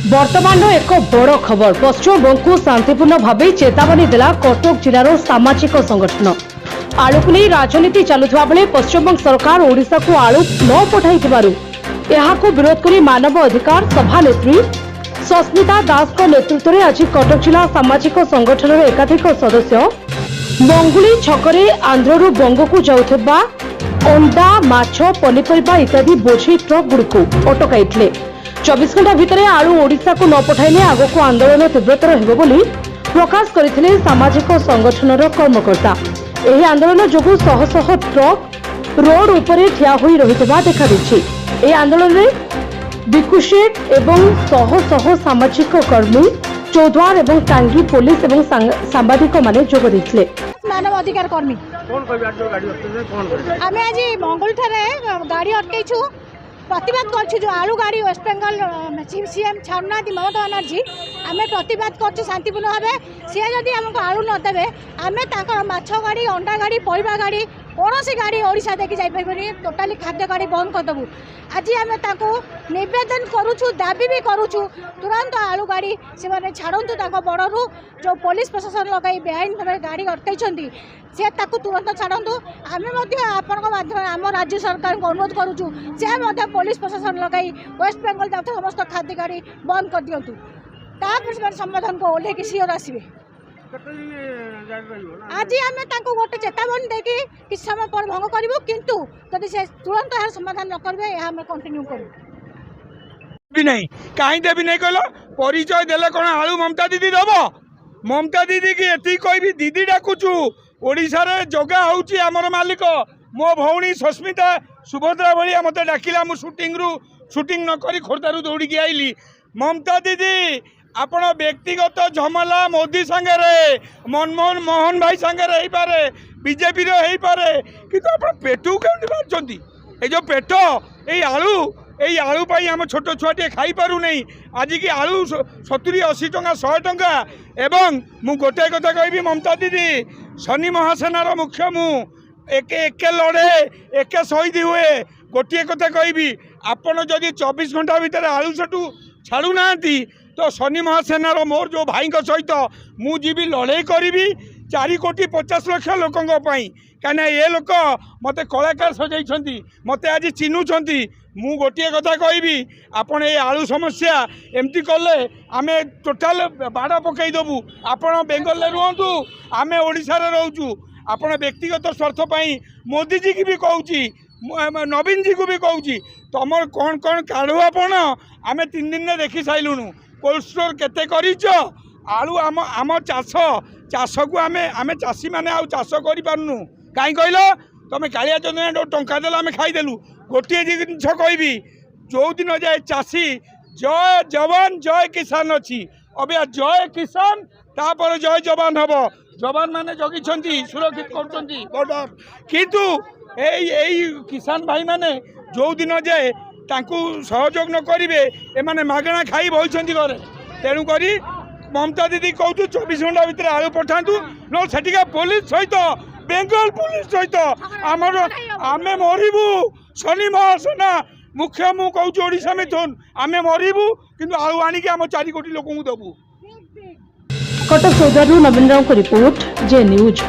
बर्तमान एक बड़ खबर पश्चिमबंग को शांतिपूर्ण भाव चेतावनी देला कटक जिलार सामाजिक संगठन आलू को नहीं राजनीति चलुवा बेले पश्चिमबंग सरकार ओडिशा को आलू न पठाई विरोध कर मानव अधिकार सभा नेत्री सस्मिता दास नेतृत्व में आज कटक जिला सामाजिक संगठन एकाधिक सदस्य मंगुली छकरे आंध्रु बंग को जाऊा अंडा माछ पनीपरिया इत्यादि बोझी ट्रक गुड़िक अटकाई 24 घंटा भितर आलू ओडिशा को न पठाइले आग को आंदोलन तीव्रतर हेबो बोली प्रकाश करथिले सामाजिक संगठनर कर्मकर्ता। एही आंदोलन जोगु शह शह ट्रक रोड उपरे ठिया होई रहितबा देखा दिछि। एही आंदोलन रे बिकुशेट एवं शह शह सामाजिक कर्मी चौद्वार एवं टांगी पुलिस एवं सांबादिक माने जोग दैथिले। मानव अधिकार कर्मी कोन गाड़ी आमे आज मंगल ठारे गाड़ी अटकैछु प्रतिवाद कर जो आलू गाड़ी वेस्ट बेंगल सीएम छाड़ना ममता बानार्जी आम प्रतिवाद कर शांतिपूर्ण भाव सी जदि आमको आलू नदेवे आम माछ गाड़ी अंडा गाड़ी परिवा गाड़ी कौन सी गाड़ी ओडिशा देखी जापर टोटाली खाद्य गाड़ी बंद करदेबू। आज आम नवेदन करुचु दाबी भी करुचु तुरंत आलू गाड़ी से छाड़ू बड़ू जो पुलिस प्रशासन लगे बेआईन भाव गाड़ी अटकई से तुरंत छाड़ू। आम माध्यम आम राज्य सरकार को अनुरोध करुचु से पुलिस प्रशासन लगे वेस्ट बेंगल जाता समस्त खाद्य गाड़ी बंद कर दिंतु तापर संविधान को ओह्ल सीओर आसवे। आज आम गोटे चेतावनी देकी किसी समय पर भंग करूँ किंतु जदि से तुरंत यार समाधान न करेंगे आम कंटिन्यू करूँ नहीं कहीं देवी नहीं कहल परिचय देले कौन आलू ममता दीदी दब ममता दीदी की एति कहबी दीदी डाकुचु ओडिशा रे जगह होउची हमर मालिक मो भौणी सस्मिता सुभद्रा भलिया मते डाकिला मु शूटिंग न करी खोर्धारू दौड़ी की आइली ममता दीदी आपण व्यक्तिगत झमला मोदी सांगे मनमोहन मोहन भाई सांगे हो पारे बीजेपी हो पारे किंतु आप पेटू केमती बांधुंट ये जो पेट ये आलू पाई आम छोट छुआटे खाई पारू नहीं आज की आलू 70-80 टंका 100 टंका एवं मु गोटे कथा कहबी ममता दीदी शनि महासेनार मुख्य मु एके लड़े एके शहीद हुए गोटे कथा कहबी आपण जदि 24 घंटा भितर आलू सेठू छाड़ू ना तो शनि महासेनार मोर जो भाई सहित मुझी लड़े करी 4,50,00,000 लोकों कहीं ये लोक मत कलाकार सजाई मत आज चिन्हुंट मु गोटे कथा कहबी आपण ये आलू समस्या एमती कले आम टोटाल बाड़ पकईदेबू आपण बेंगल रुहतु आम ओडिशा रोचु आपण व्यक्तिगत स्वार्थपाई मोदी जी की भी कहूँ नवीन जी को भी कहूँ तुम कौन कौन काढ़ु आपण आम 3 दिन में देखी सारूँ कोल्ड स्टोर केते करिच आलू आम आम चाष को आम चाषी मैंने आउ चाष कर पार्नु कहीं कहल तुम कालिया चंद्र टंका देल आम खाईदेलु गोटे जिन कहबी जो दिन जाए चाषी जय जवान जय किसान अच्छी अबे जय किसान तापर जय जवान हम जवान माने जगी सुरक्षित कर किंतु किसान भाई माने जो दिन जाए तांकू सहयोग न करेंगे एमाने मागणा खाई बही घरे तेणुक ममता दीदी कहूँ 24 घंटा भितर आलू पठातु न सेठिका पुलिस सहित बेंगल पुलिस सहित आमर आमे मरबू शनि महासेना मुख्य मु कहूँ ओडिशा मिथुन आमे मरबू किंतु आलू आणिकी आम 4 कोटी लोक देबू। कटक चौद्वार नवीन राव को रिपोर्ट जे न्यूज।